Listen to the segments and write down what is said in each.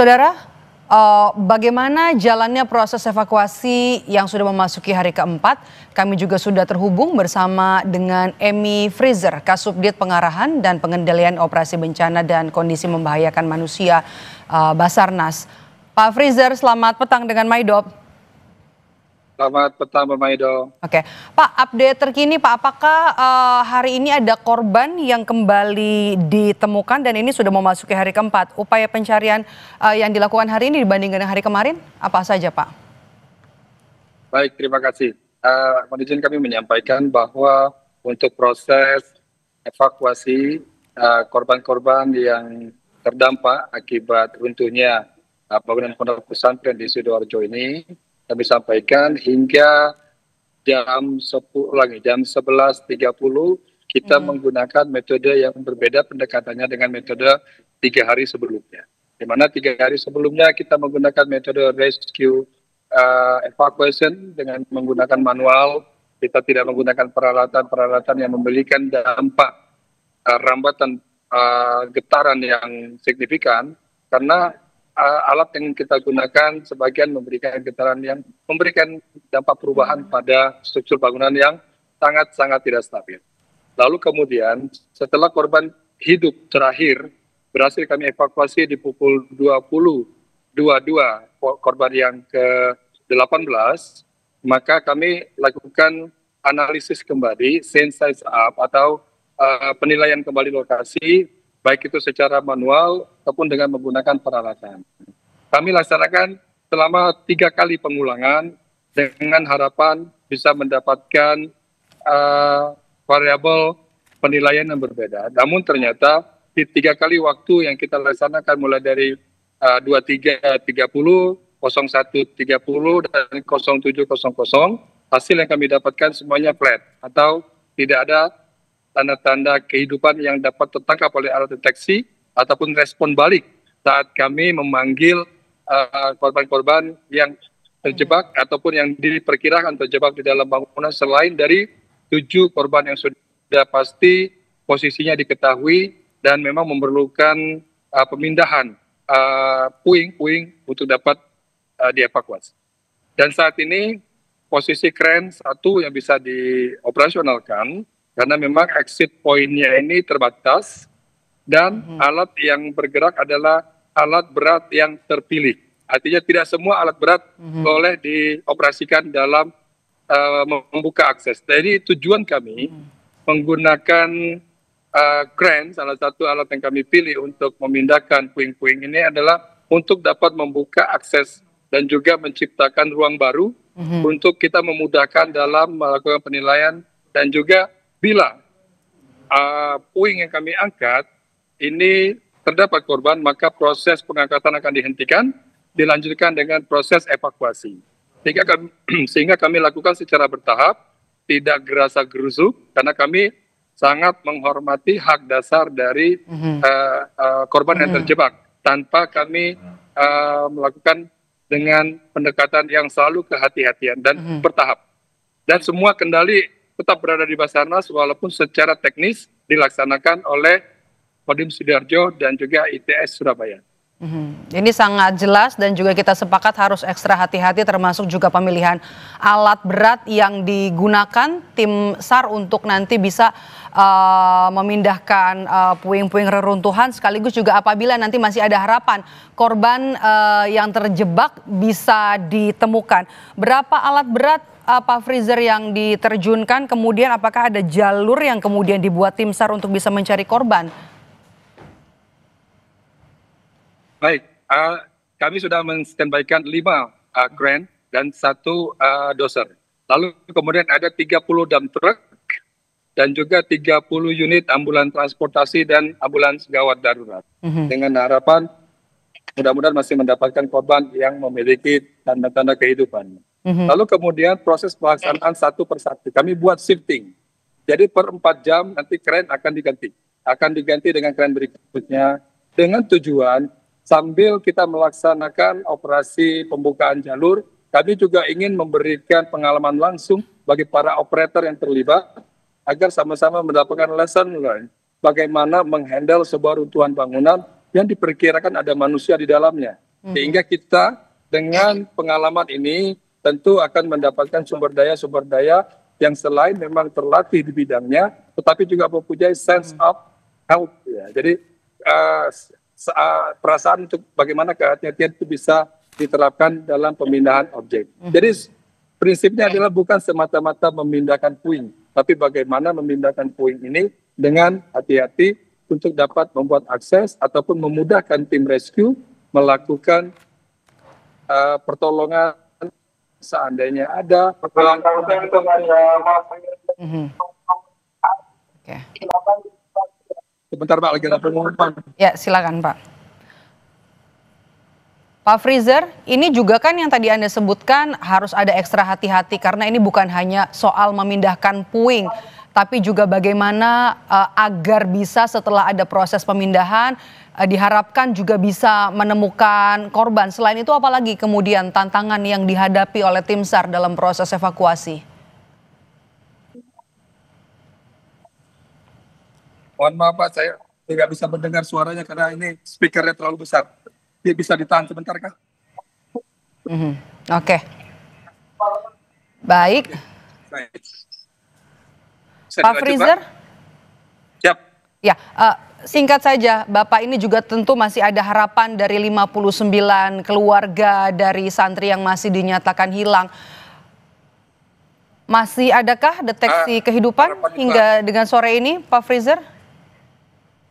Saudara, bagaimana jalannya proses evakuasi yang sudah memasuki hari keempat? Kami juga sudah terhubung bersama dengan Emi Freezer, Kasubdit Pengarahan dan Pengendalian Operasi Bencana dan Kondisi Membahayakan Manusia Basarnas. Pak Freezer, selamat petang dengan Maidop. Selamat petang, Mbak Maido. Oke, Pak, update terkini Pak, apakah hari ini ada korban yang kembali ditemukan dan ini sudah memasuki hari keempat? Upaya pencarian yang dilakukan hari ini dibandingkan dengan hari kemarin, apa saja Pak? Baik, terima kasih. Mohon izin kami menyampaikan bahwa untuk proses evakuasi korban-korban yang terdampak akibat runtuhnya bangunan pondok pesantren di Sidoarjo ini, kami sampaikan hingga jam 11.30 kita menggunakan metode yang berbeda pendekatannya dengan metode 3 hari sebelumnya. Di mana 3 hari sebelumnya kita menggunakan metode rescue evacuation dengan menggunakan manual, kita tidak menggunakan peralatan-peralatan yang memberikan dampak rambatan getaran yang signifikan, karena alat yang kita gunakan sebagian memberikan getaran yang memberikan dampak perubahan pada struktur bangunan yang sangat-sangat tidak stabil. Lalu kemudian setelah korban hidup terakhir berhasil kami evakuasi di pukul 20.22 korban yang ke-18, maka kami lakukan analisis kembali, sensitize up atau penilaian kembali lokasi, baik itu secara manual ataupun dengan menggunakan peralatan. Kami laksanakan selama 3 kali pengulangan dengan harapan bisa mendapatkan variabel penilaian yang berbeda. Namun ternyata di 3 kali waktu yang kita laksanakan mulai dari 23.30, 01.30 dan 07.00, hasil yang kami dapatkan semuanya flat atau tidak ada tanda-tanda kehidupan yang dapat tertangkap oleh alat deteksi ataupun respon balik saat kami memanggil korban-korban yang terjebak ataupun yang diperkirakan terjebak di dalam bangunan, selain dari 7 korban yang sudah pasti posisinya diketahui dan memang memerlukan pemindahan puing-puing untuk dapat dievakuasi. Dan saat ini posisi kren 1 yang bisa dioperasionalkan karena memang exit point-nya ini terbatas dan alat yang bergerak adalah alat berat yang terpilih. Artinya tidak semua alat berat boleh dioperasikan dalam membuka akses. Jadi tujuan kami menggunakan kren, salah satu alat yang kami pilih untuk memindahkan puing-puing ini adalah untuk dapat membuka akses dan juga menciptakan ruang baru untuk kita memudahkan dalam melakukan penilaian. Dan juga bila puing yang kami angkat ini terdapat korban, maka proses pengangkatan akan dihentikan, dilanjutkan dengan proses evakuasi. Sehingga kami lakukan secara bertahap, tidak gerasa-gerusuk, karena kami sangat menghormati hak dasar dari korban yang terjebak, tanpa kami melakukan dengan pendekatan yang selalu kehati-hatian dan bertahap. Dan semua kendali tetap berada di Basarnas walaupun secara teknis dilaksanakan oleh Kodim Sidoarjo dan juga ITS Surabaya. Ini sangat jelas dan juga kita sepakat harus ekstra hati-hati, termasuk juga pemilihan alat berat yang digunakan tim SAR untuk nanti bisa memindahkan puing-puing reruntuhan, sekaligus juga apabila nanti masih ada harapan korban yang terjebak bisa ditemukan. Berapa alat berat Pak Freezer yang diterjunkan, kemudian apakah ada jalur yang kemudian dibuat tim SAR untuk bisa mencari korban? Baik, kami sudah men-standby-kan 5 kren dan 1 dozer. Lalu kemudian ada 30 dump truck dan juga 30 unit ambulans transportasi dan ambulans gawat darurat. Dengan harapan mudah-mudahan masih mendapatkan korban yang memiliki tanda-tanda kehidupan. Lalu kemudian proses pelaksanaan satu persatu. Kami buat shifting. Jadi per 4 jam nanti kren akan diganti. Akan diganti dengan kren berikutnya. Dengan tujuan sambil kita melaksanakan operasi pembukaan jalur, kami juga ingin memberikan pengalaman langsung bagi para operator yang terlibat agar sama-sama mendapatkan lesson learned bagaimana menghandle sebuah runtuhan bangunan yang diperkirakan ada manusia di dalamnya. Sehingga kita dengan pengalaman ini tentu akan mendapatkan sumber daya yang selain memang terlatih di bidangnya, tetapi juga mempunyai sense of health. Ya. Jadi perasaan untuk bagaimana kehati-hatian itu bisa diterapkan dalam pemindahan objek. Jadi prinsipnya adalah bukan semata-mata memindahkan puing, tapi bagaimana memindahkan puing ini dengan hati-hati untuk dapat membuat akses ataupun memudahkan tim rescue melakukan pertolongan seandainya ada Sebentar Pak, lagi ada pengumuman. Ya, silakan Pak. Pak Freezer, ini juga kan yang tadi Anda sebutkan harus ada ekstra hati-hati karena ini bukan hanya soal memindahkan puing, tapi juga bagaimana agar bisa setelah ada proses pemindahan diharapkan juga bisa menemukan korban. Selain itu apalagi kemudian tantangan yang dihadapi oleh tim SAR dalam proses evakuasi? Mohon maaf Pak, saya tidak bisa mendengar suaranya karena ini speakernya terlalu besar. Dia bisa ditahan sebentar kah? Oke. Baik. Pak Freezer? Siap. Ya, singkat saja, Bapak ini juga tentu masih ada harapan dari 59 keluarga dari santri yang masih dinyatakan hilang. Masih adakah deteksi kehidupan hingga dengan sore ini, Pak Freezer?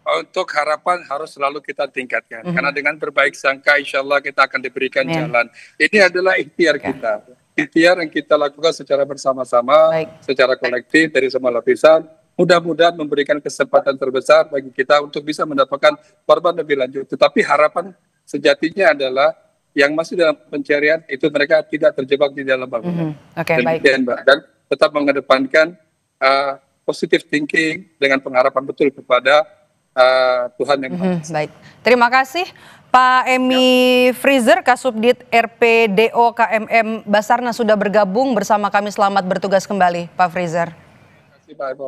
Untuk harapan harus selalu kita tingkatkan. Karena dengan berbaik sangka insya Allah kita akan diberikan jalan. Ini adalah ikhtiar kita. Ikhtiar yang kita lakukan secara bersama-sama, secara kolektif dari semua lapisan. Mudah-mudahan memberikan kesempatan terbesar bagi kita untuk bisa mendapatkan korban lebih lanjut. Tetapi harapan sejatinya adalah yang masih dalam pencarian itu mereka tidak terjebak di dalam bangunan. Dan tetap mengedepankan positive thinking dengan pengharapan betul kepada Tuhan yang Maha Esa. Baik, terima kasih Pak Emi Freezer, Kasubdit RPDO KMM Basarnas sudah bergabung bersama kami. Selamat bertugas kembali, Pak Freezer. Terima kasih Pak Ebo.